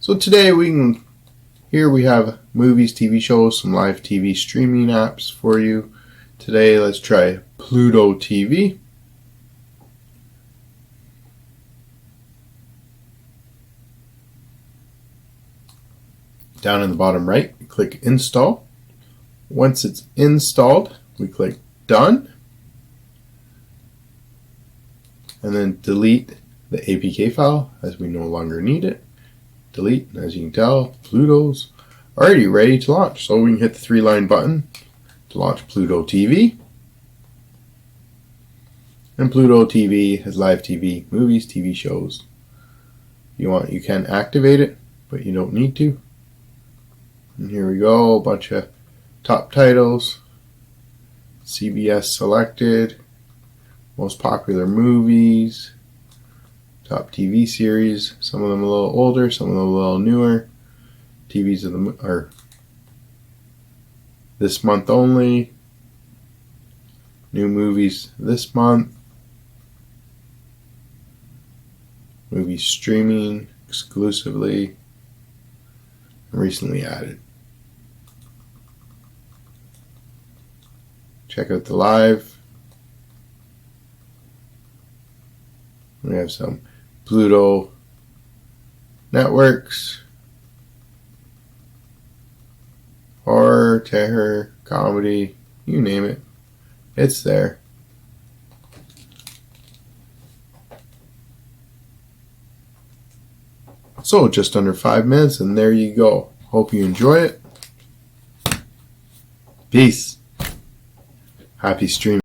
So today here we have movies, TV shows, some live TV streaming apps for you. Today let's try Pluto TV. Down in the bottom right, click Install. Once it's installed, we click Done. And then delete the APK file as we no longer need it. Delete, and as you can tell, Pluto's already ready to launch. So we can hit the 3-line button to launch Pluto TV. And Pluto TV has live TV, movies, TV shows. If you want, you can activate it, but you don't need to. And here we go, a bunch of top titles. CBS selected, most popular movies, top TV series, some of them a little older, some of them a little newer. TVs are this month only. New movies this month. Movies streaming exclusively. Recently added. Check out the live. We have some Pluto networks, horror, terror, comedy, you name it, it's there. So just under 5 minutes and there you go. Hope you enjoy it. Peace. Happy streaming.